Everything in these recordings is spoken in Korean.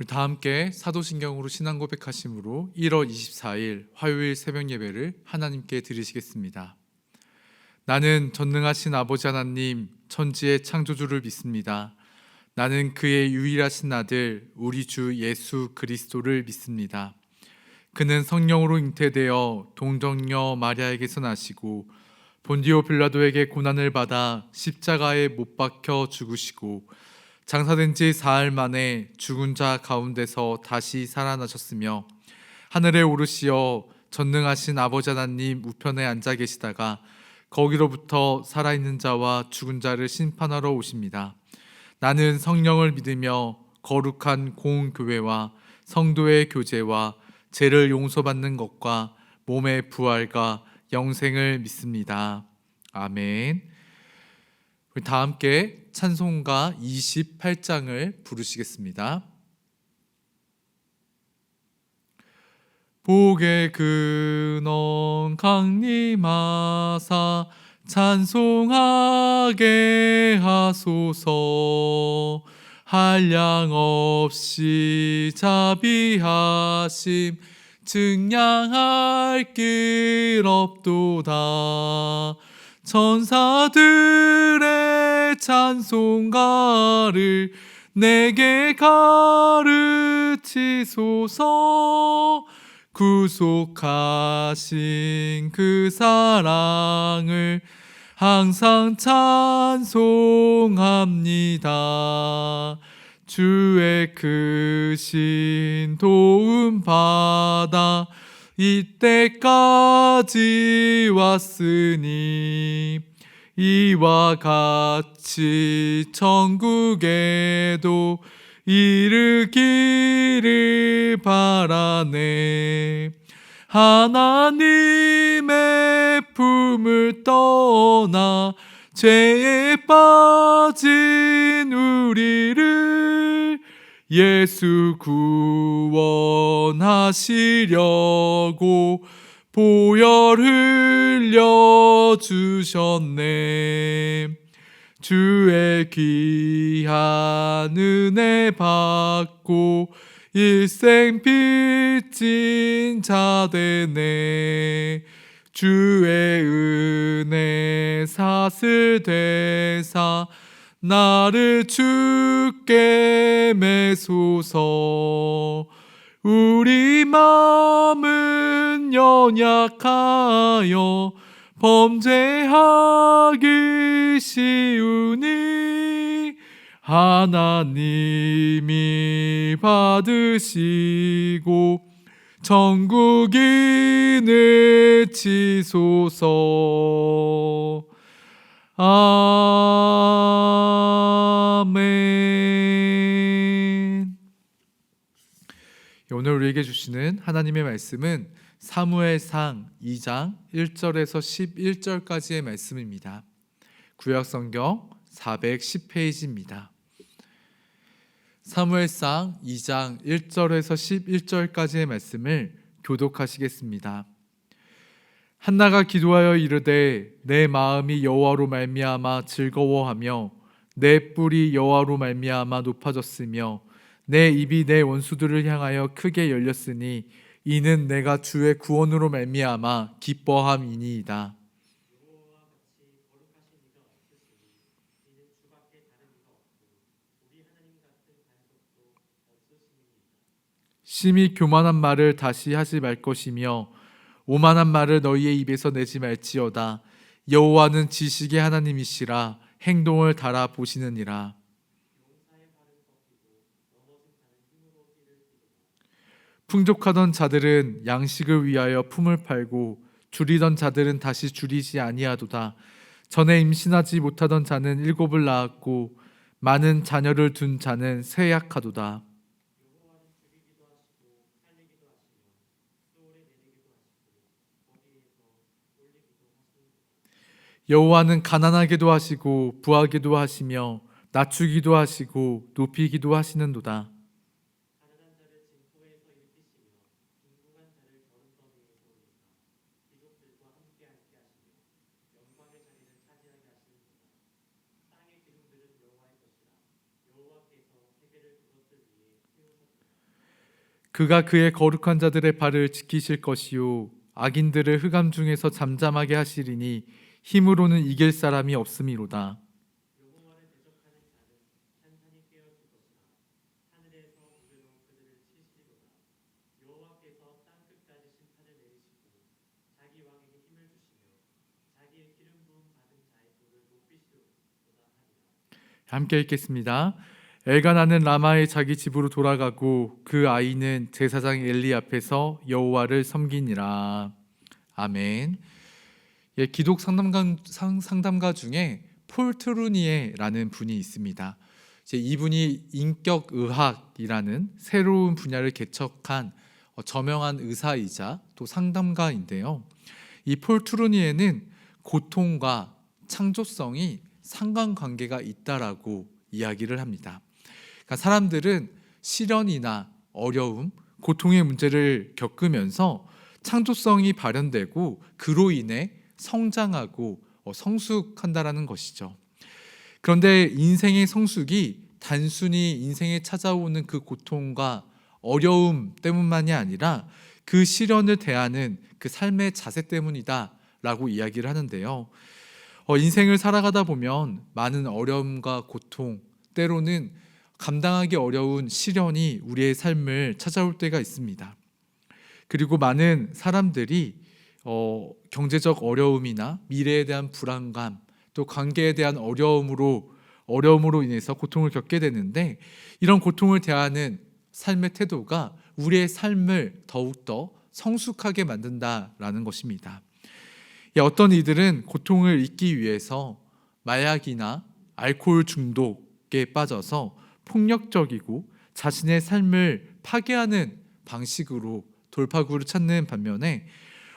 다 함께 사도신경으로 신앙 고백하심으로 1월 24일 화요일 새벽 예배를 하나님께 드리시겠습니다. 나는 전능하신 아버지 하나님 천지의 창조주를 믿습니다. 나는 그의 유일하신 아들 우리 주 예수 그리스도를 믿습니다. 그는 성령으로 잉태되어 동정녀 마리아에게서 나시고 본디오 빌라도에게 고난을 받아 십자가에 못 박혀 죽으시고 장사된 지 사흘 만에 죽은 자 가운데서 다시 살아나셨으며 하늘에 오르시어 전능하신 아버지 하나님 우편에 앉아 계시다가 거기로부터 살아있는 자와 죽은 자를 심판하러 오십니다. 나는 성령을 믿으며 거룩한 공교회와 성도의 교제와 죄를 용서받는 것과 몸의 부활과 영생을 믿습니다. 아멘. 우리 다 함께 찬송가 28장을 부르시겠습니다. 복의 근원 강림하사 찬송하게 하소서. 한량 없이 자비하심 증량할 길 없도다. 천사들의 찬송가를 내게 가르치소서. 구속하신 그 사랑을 항상 찬송합니다. 주의 크신 도움 받아 이때까지 왔으니 이와 같이 천국에도 이르기를 바라네. 하나님의 품을 떠나 죄에 빠진 우리를 예수 구원하시려고 보혈 흘려주셨네. 주의 귀한 은혜 받고 일생 빚진 자 되네. 주의 은혜 사슬 되사 나를 주께 매소서. 우리 마음은 연약하여 범죄하기 쉬우니 하나님이 받으시고 천국인을 치소서. 아멘. 오늘 우리에게 주시는 하나님의 말씀은 사무엘상 2장 1절에서 11절까지의 말씀입니다. 구약성경 410페이지입니다. 사무엘상 2장 1절에서 11절까지의 말씀을 교독하시겠습니다. 한나가 기도하여 이르되 내 마음이 여호와로 말미암아 즐거워하며 내 뿔이 여호와로 말미암아 높아졌으며 내 입이 내 원수들을 향하여 크게 열렸으니 이는 내가 주의 구원으로 말미암아 기뻐함이니이다. 심히 교만한 말을 다시 하지 말 것이며 오만한 말을 너희의 입에서 내지 말지어다. 여호와는 지식의 하나님이시라 행동을 달아 보시느니라. 풍족하던 자들은 양식을 위하여 품을 팔고 줄이던 자들은 다시 줄이지 아니하도다. 전에 임신하지 못하던 자는 7을 낳았고 많은 자녀를 둔 자는 쇠약하도다. 여호와는 가난하게도 하시고 부하게도 하시며 낮추기도 하시고 높이기도 하시는도다. 그가 그의 거룩한 자들의 발을 지키실 것이요 악인들을 흑암 중에서 잠잠하게 하시리니 힘으로는 이길 사람이 없음이로다. 함께 읽겠습니다. 엘가나는 라마의 자기 집으로 돌아가고 그 아이는 제사장 엘리 앞에서 여호와를 섬기니라. 아멘. 기독 상담가 중에 폴 트루니에라는 분이 있습니다. 이분이 인격의학이라는 새로운 분야를 개척한 저명한 의사이자 또 상담가인데요. 이 폴 트루니에는 고통과 창조성이 상관관계가 있다라고 이야기를 합니다. 그러니까 사람들은 시련이나 어려움, 고통의 문제를 겪으면서 창조성이 발현되고 그로 인해 성장하고 성숙한다라는 것이죠. 그런데 인생의 성숙이 단순히 인생에 찾아오는 그 고통과 어려움 때문만이 아니라 그 시련을 대하는 그 삶의 자세 때문이다라고 이야기를 하는데요. 인생을 살아가다 보면 많은 어려움과 고통, 때로는 감당하기 어려운 시련이 우리의 삶을 찾아올 때가 있습니다. 그리고 많은 사람들이 경제적 어려움이나 미래에 대한 불안감, 또 관계에 대한 어려움으로 인해서 고통을 겪게 되는데, 이런 고통을 대하는 삶의 태도가 우리의 삶을 더욱더 성숙하게 만든다라는 것입니다. 어떤 이들은 고통을 잊기 위해서 마약이나 알코올 중독에 빠져서 폭력적이고 자신의 삶을 파괴하는 방식으로 돌파구를 찾는 반면에,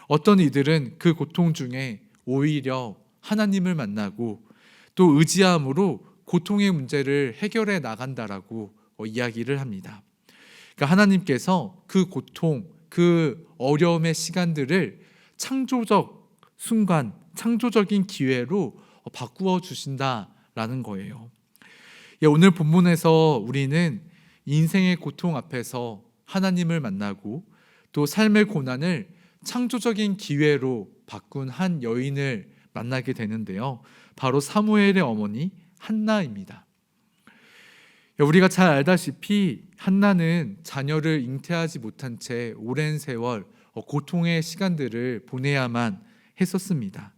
어떤 이들은 그 고통 중에 오히려 하나님을 만나고 또 의지함으로 고통의 문제를 해결해 나간다라고 이야기를 합니다. 그러니까 하나님께서 그 고통, 그 어려움의 시간들을 창조적 순간, 창조적인 기회로 바꾸어 주신다라는 거예요. 오늘 본문에서 우리는 인생의 고통 앞에서 하나님을 만나고 또 삶의 고난을 창조적인 기회로 바꾼 한 여인을 만나게 되는데요. 바로 사무엘의 어머니 한나입니다. 우리가 잘 알다시피 한나는 자녀를 잉태하지 못한 채 오랜 세월 고통의 시간들을 보내야만 했었습니다.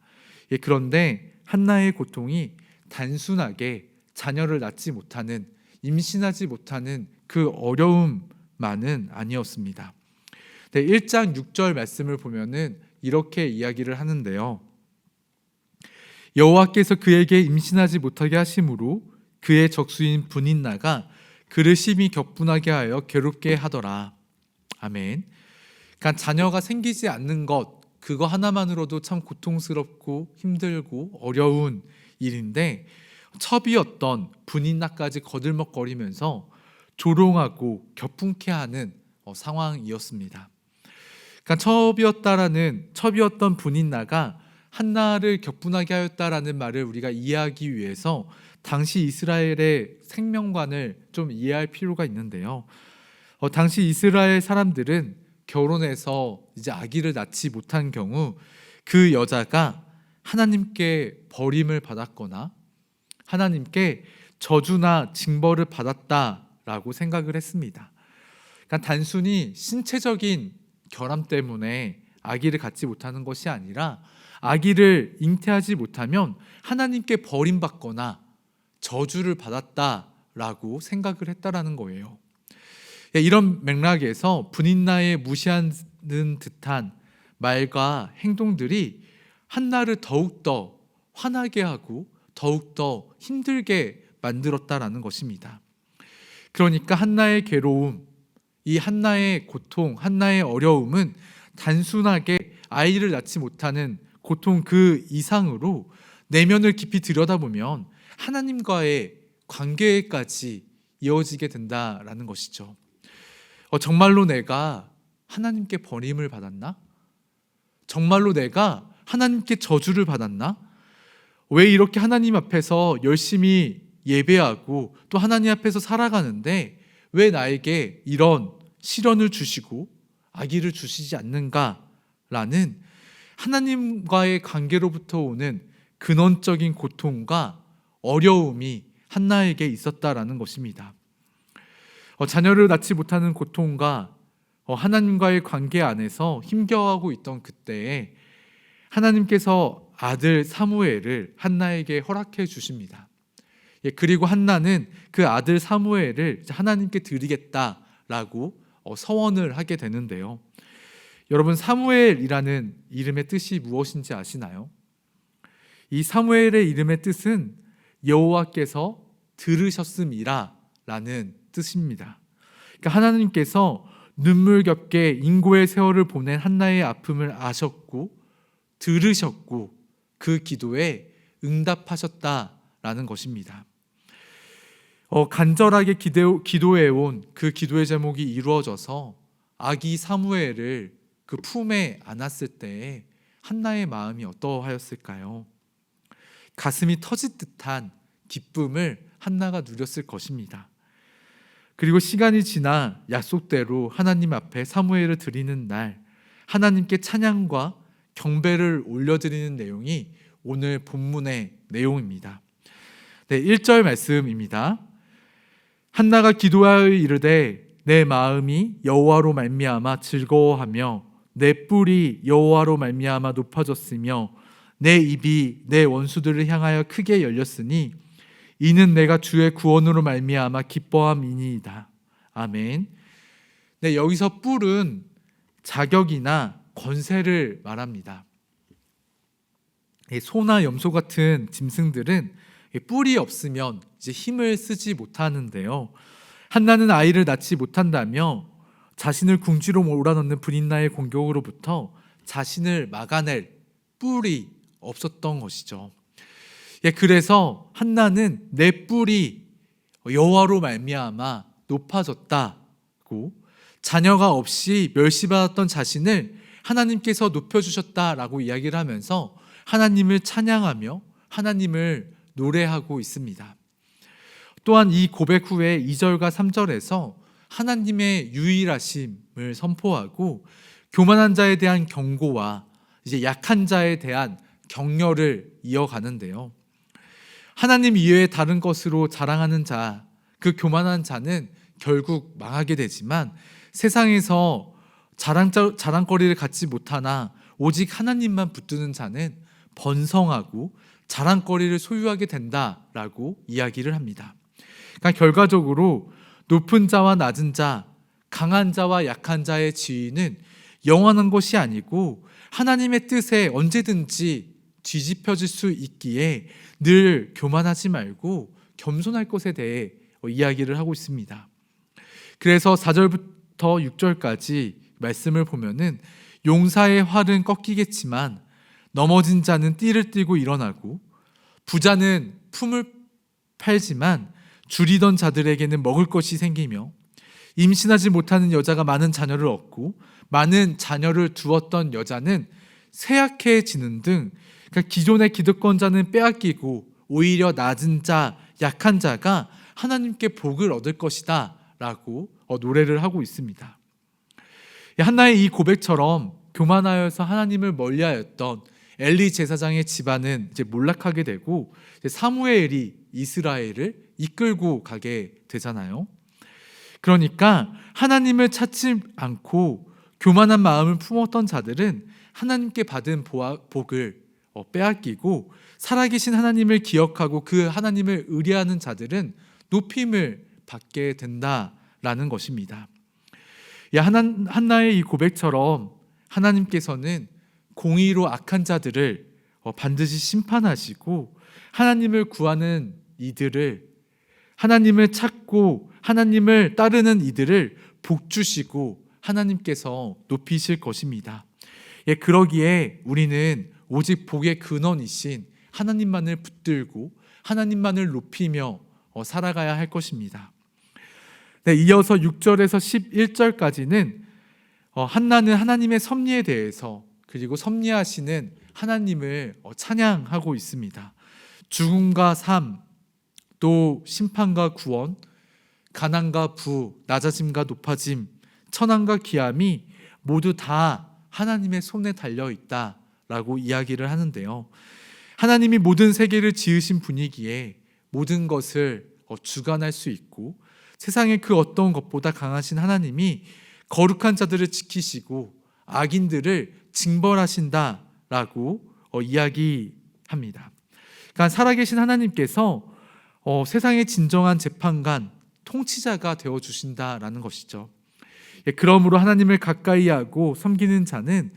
그런데 한나의 고통이 단순하게 자녀를 낳지 못하는, 임신하지 못하는 그 어려움만은 아니었습니다. 1장 6절 말씀을 보면은 이렇게 이야기를 하는데요. 여호와께서 그에게 임신하지 못하게 하심으로 그의 적수인 분인나가 그를 심히 격분하게 하여 괴롭게 하더라. 아멘. 그러니까 자녀가 생기지 않는 것, 그거 하나만으로도 참 고통스럽고 힘들고 어려운 일인데, 첩이었던 분인나까지 거들먹거리면서 조롱하고 격분케 하는 상황이었습니다. 그러니까 첩이었던 분인나가 한나를 격분하게 하였다라는 말을 우리가 이해하기 위해서 당시 이스라엘의 생명관을 좀 이해할 필요가 있는데요. 당시 이스라엘 사람들은 결혼해서 이제 아기를 낳지 못한 경우 그 여자가 하나님께 버림을 받았거나 하나님께 저주나 징벌을 받았다라고 생각을 했습니다. 그러니까 단순히 신체적인 결함 때문에 아기를 갖지 못하는 것이 아니라 아기를 잉태하지 못하면 하나님께 버림받거나 저주를 받았다라고 생각을 했다라는 거예요. 이런 맥락에서 분인나의 무시하는 듯한 말과 행동들이 한나를 더욱더 화나게 하고 더욱더 힘들게 만들었다라는 것입니다. 그러니까 한나의 괴로움, 이 한나의 고통, 한나의 어려움은 단순하게 아이를 낳지 못하는 고통 그 이상으로 내면을 깊이 들여다보면 하나님과의 관계까지 이어지게 된다라는 것이죠. 정말로 내가 하나님께 버림을 받았나? 정말로 내가 하나님께 저주를 받았나? 왜 이렇게 하나님 앞에서 열심히 예배하고 또 하나님 앞에서 살아가는데 왜 나에게 이런 시련을 주시고 아기를 주시지 않는가라는 하나님과의 관계로부터 오는 근원적인 고통과 어려움이 한나에게 있었다라는 것입니다. 자녀를 낳지 못하는 고통과 하나님과의 관계 안에서 힘겨워하고 있던 그때에 하나님께서 아들 사무엘을 한나에게 허락해 주십니다. 그리고 한나는 그 아들 사무엘을 하나님께 드리겠다라고 서원을 하게 되는데요. 여러분, 사무엘이라는 이름의 뜻이 무엇인지 아시나요? 이 사무엘의 이름의 뜻은 여호와께서 들으셨음이라 라는 뜻입니다. 그러니까 하나님께서 눈물겹게 인고의 세월을 보낸 한나의 아픔을 아셨고 들으셨고 그 기도에 응답하셨다라는 것입니다. 간절하게 기도해온 그 기도의 제목이 이루어져서 아기 사무엘을 그 품에 안았을 때에 한나의 마음이 어떠하였을까요? 가슴이 터질 듯한 기쁨을 한나가 누렸을 것입니다. 그리고 시간이 지나 약속대로 하나님 앞에 사무엘을 드리는 날, 하나님께 찬양과 경배를 올려드리는 내용이 오늘 본문의 내용입니다. 1절 말씀입니다. 한나가 기도하여 이르되 내 마음이 여호와로 말미암아 즐거워하며 내 뿔이 여호와로 말미암아 높아졌으며 내 입이 내 원수들을 향하여 크게 열렸으니 이는 내가 주의 구원으로 말미암아 기뻐함이니이다. 아멘. 여기서 뿔은 자격이나 권세를 말합니다. 소나 염소 같은 짐승들은 뿔이 없으면 이제 힘을 쓰지 못하는데요. 한나는 아이를 낳지 못한다며 자신을 궁지로 몰아넣는 브린나의 공격으로부터 자신을 막아낼 뿔이 없었던 것이죠. 그래서 한나는 내 뿔이 여호와로 말미암아 높아졌다고, 자녀가 없이 멸시받았던 자신을 하나님께서 높여주셨다라고 이야기를 하면서 하나님을 찬양하며 하나님을 노래하고 있습니다. 또한 이 고백 후에 2절과 3절에서 하나님의 유일하심을 선포하고 교만한 자에 대한 경고와 이제 약한 자에 대한 격려를 이어가는데요. 하나님 이외에 다른 것으로 자랑하는 자, 그 교만한 자는 결국 망하게 되지만 세상에서 자랑거리를 갖지 못하나 오직 하나님만 붙드는 자는 번성하고 자랑거리를 소유하게 된다라고 이야기를 합니다. 그러니까 결과적으로 높은 자와 낮은 자, 강한 자와 약한 자의 지위는 영원한 것이 아니고 하나님의 뜻에 언제든지 뒤집혀질 수 있기에 늘 교만하지 말고 겸손할 것에 대해 이야기를 하고 있습니다. 그래서 4절부터 6절까지 말씀을 보면은 용사의 활은 꺾이겠지만 넘어진 자는 띠를 띠고 일어나고 부자는 품을 팔지만 줄이던 자들에게는 먹을 것이 생기며 임신하지 못하는 여자가 많은 자녀를 얻고 많은 자녀를 두었던 여자는 쇠약해지는 등, 그러니까 기존의 기득권자는 빼앗기고 오히려 낮은 자, 약한 자가 하나님께 복을 얻을 것이다 라고 노래를 하고 있습니다. 한나의 이 고백처럼 교만하여서 하나님을 멀리하였던 엘리 제사장의 집안은 이제 몰락하게 되고 사무엘이 이스라엘을 이끌고 가게 되잖아요. 그러니까 하나님을 찾지 않고 교만한 마음을 품었던 자들은 하나님께 받은 복을 빼앗기고 살아계신 하나님을 기억하고 그 하나님을 의뢰하는 자들은 높임을 받게 된다라는 것입니다. 한나의 이 고백처럼 하나님께서는 공의로 악한 자들을 반드시 심판하시고 하나님을 구하는 이들을, 하나님을 찾고 하나님을 따르는 이들을 복주시고 하나님께서 높이실 것입니다. 그러기에 우리는 오직 복의 근원이신 하나님만을 붙들고 하나님만을 높이며 살아가야 할 것입니다. 이어서 6절에서 11절까지는 한나는 하나님의 섭리에 대해서 그리고 섭리하시는 하나님을 찬양하고 있습니다. 죽음과 삶, 또 심판과 구원, 가난과 부, 낮아짐과 높아짐, 천함과 기함이 모두 다 하나님의 손에 달려 있다라고 이야기를 하는데요. 하나님이 모든 세계를 지으신 분이기에 모든 것을 주관할 수 있고 세상의 그 어떤 것보다 강하신 하나님이 거룩한 자들을 지키시고 악인들을 징벌하신다라고 이야기합니다. 그러니까 살아계신 하나님께서 세상의 진정한 재판관, 통치자가 되어주신다라는 것이죠. 그러므로 하나님을 가까이 하고 섬기는 자는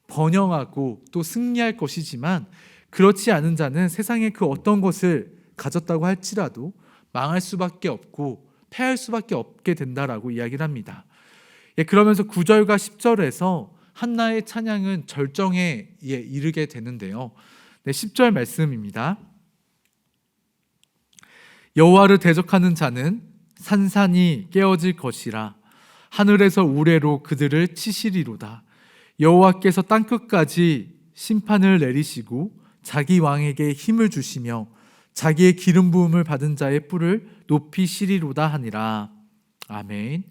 번영하고 또 승리할 것이지만 그렇지 않은 자는 세상의 그 어떤 것을 가졌다고 할지라도 망할 수밖에 없고 패할 수밖에 없게 된다라고 이야기를 합니다. 그러면서 9절과 10절에서 한나의 찬양은 절정에 이르게 되는데요. 10절 말씀입니다. 여호와를 대적하는 자는 산산이 깨어질 것이라. 하늘에서 우레로 그들을 치시리로다. 여호와께서 땅끝까지 심판을 내리시고 자기 왕에게 힘을 주시며 자기의 기름 부음을 받은 자의 뿔을 높이시리로다 하니라. 아멘.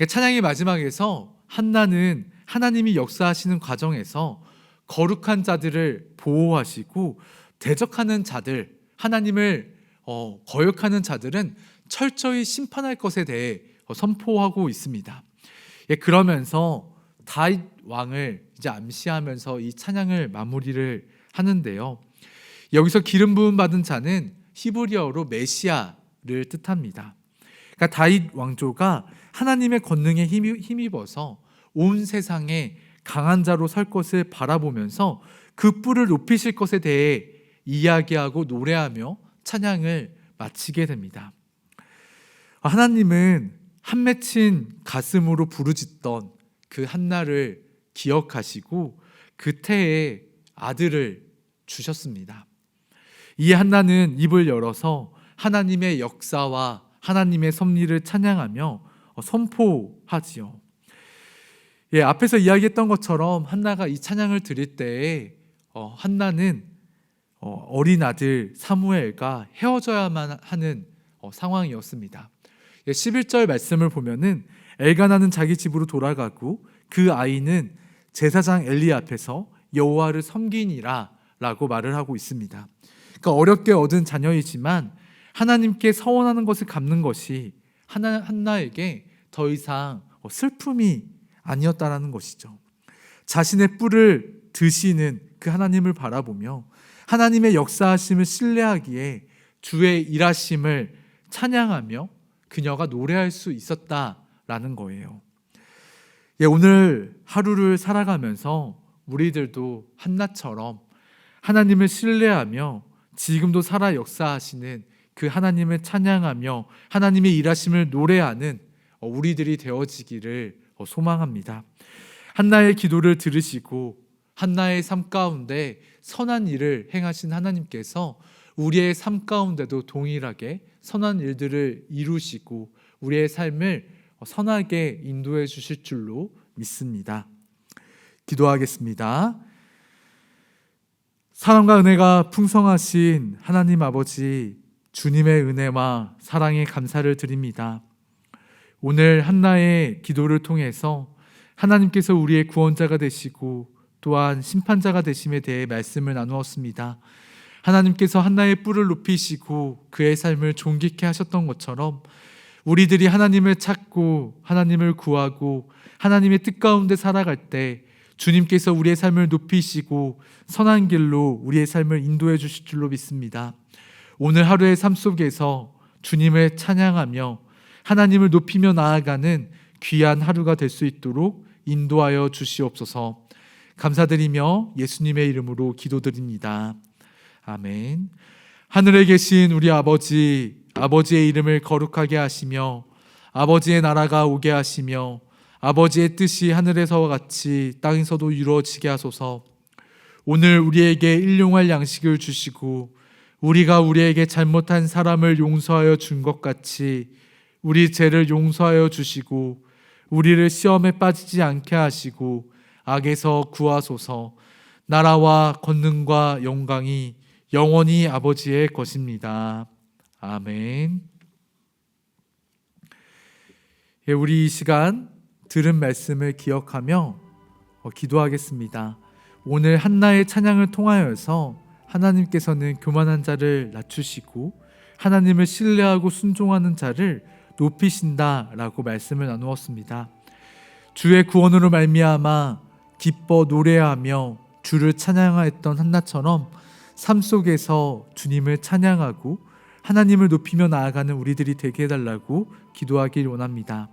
찬양의 마지막에서 한나는 하나님이 역사하시는 과정에서 거룩한 자들을 보호하시고 대적하는 자들, 하나님을 거역하는 자들은 철저히 심판할 것에 대해 선포하고 있습니다. 그러면서 다윗 왕을 이제 암시하면서 이 찬양을 마무리를 하는데요. 여기서 기름 부음 받은 자는 히브리어로 메시아를 뜻합니다. 그러니까 다윗 왕조가 하나님의 권능에 힘입어서 온 세상에 강한 자로 설 것을 바라보면서 그 뿔을 높이실 것에 대해 이야기하고 노래하며 찬양을 마치게 됩니다. 하나님은 한 맺힌 가슴으로 부르짖던 그 한나를 기억하시고 그 태에 아들을 주셨습니다. 이 한나는 입을 열어서 하나님의 역사와 하나님의 섭리를 찬양하며 선포하지요. 앞에서 이야기했던 것처럼 한나가 이 찬양을 드릴 때에 한나는 어린 아들 사무엘과 헤어져야만 하는 상황이었습니다. 11절 말씀을 보면은 엘가나는 자기 집으로 돌아가고 그 아이는 제사장 엘리 앞에서 여호와를 섬기니라 라고 말을 하고 있습니다. 그러니까 어렵게 얻은 자녀이지만 하나님께 서원하는 것을 갚는 것이 한나에게 더 이상 슬픔이 아니었다라는 것이죠. 자신의 뿔을 드시는 그 하나님을 바라보며 하나님의 역사하심을 신뢰하기에 주의 일하심을 찬양하며 그녀가 노래할 수 있었다라는 거예요. 오늘 하루를 살아가면서 우리들도 한나처럼 하나님을 신뢰하며 지금도 살아 역사하시는 그 하나님을 찬양하며 하나님의 일하심을 노래하는 우리들이 되어지기를 소망합니다. 한나의 기도를 들으시고 한나의 삶 가운데 선한 일을 행하신 하나님께서 우리의 삶 가운데도 동일하게 선한 일들을 이루시고 우리의 삶을 선하게 인도해 주실 줄로 믿습니다. 기도하겠습니다. 사랑과 은혜가 풍성하신 하나님 아버지, 주님의 은혜와 사랑에 감사를 드립니다. 오늘 한나의 기도를 통해서 하나님께서 우리의 구원자가 되시고 또한 심판자가 되심에 대해 말씀을 나누었습니다. 하나님께서 한나의 뿔을 높이시고 그의 삶을 존귀케 하셨던 것처럼 우리들이 하나님을 찾고 하나님을 구하고 하나님의 뜻 가운데 살아갈 때 주님께서 우리의 삶을 높이시고 선한 길로 우리의 삶을 인도해 주실 줄로 믿습니다. 오늘 하루의 삶 속에서 주님을 찬양하며 하나님을 높이며 나아가는 귀한 하루가 될 수 있도록 인도하여 주시옵소서. 감사드리며 예수님의 이름으로 기도드립니다. 아멘. 하늘에 계신 우리 아버지, 아버지의 이름을 거룩하게 하시며 아버지의 나라가 오게 하시며 아버지의 뜻이 하늘에서와 같이 땅에서도 이루어지게 하소서. 오늘 우리에게 일용할 양식을 주시고 우리가 우리에게 잘못한 사람을 용서하여 준 것 같이 우리 죄를 용서하여 주시고 우리를 시험에 빠지지 않게 하시고 악에서 구하소서. 나라와 권능과 영광이 영원히 아버지의 것입니다. 아멘. 우리 이 시간 들은 말씀을 기억하며 기도하겠습니다. 오늘 한나의 찬양을 통하여서 하나님께서는 교만한 자를 낮추시고 하나님을 신뢰하고 순종하는 자를 높이신다라고 말씀을 나누었습니다. 주의 구원으로 말미암아 기뻐 노래하며 주를 찬양하였던 한나처럼 삶 속에서 주님을 찬양하고 하나님을 높이며 나아가는 우리들이 되게 해달라고 기도하길 원합니다.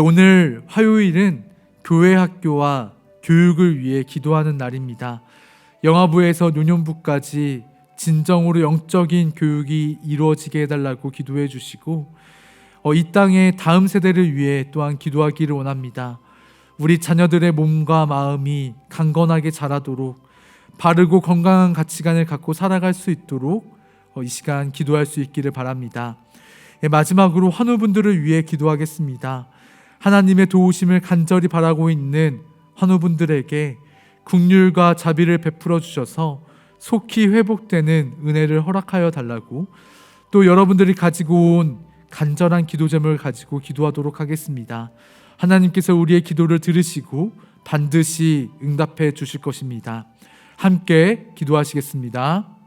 오늘 화요일은 교회 학교와 교육을 위해 기도하는 날입니다. 영아부에서 노년부까지 진정으로 영적인 교육이 이루어지게 해달라고 기도해 주시고 이 땅의 다음 세대를 위해 또한 기도하기를 원합니다. 우리 자녀들의 몸과 마음이 강건하게 자라도록 바르고 건강한 가치관을 갖고 살아갈 수 있도록 이 시간 기도할 수 있기를 바랍니다. 마지막으로 환우분들을 위해 기도하겠습니다. 하나님의 도우심을 간절히 바라고 있는 환우분들에게 긍휼과 자비를 베풀어 주셔서 속히 회복되는 은혜를 허락하여 달라고, 또 여러분들이 가지고 온 간절한 기도 제목을 가지고 기도하도록 하겠습니다. 하나님께서 우리의 기도를 들으시고 반드시 응답해 주실 것입니다. 함께 기도하시겠습니다.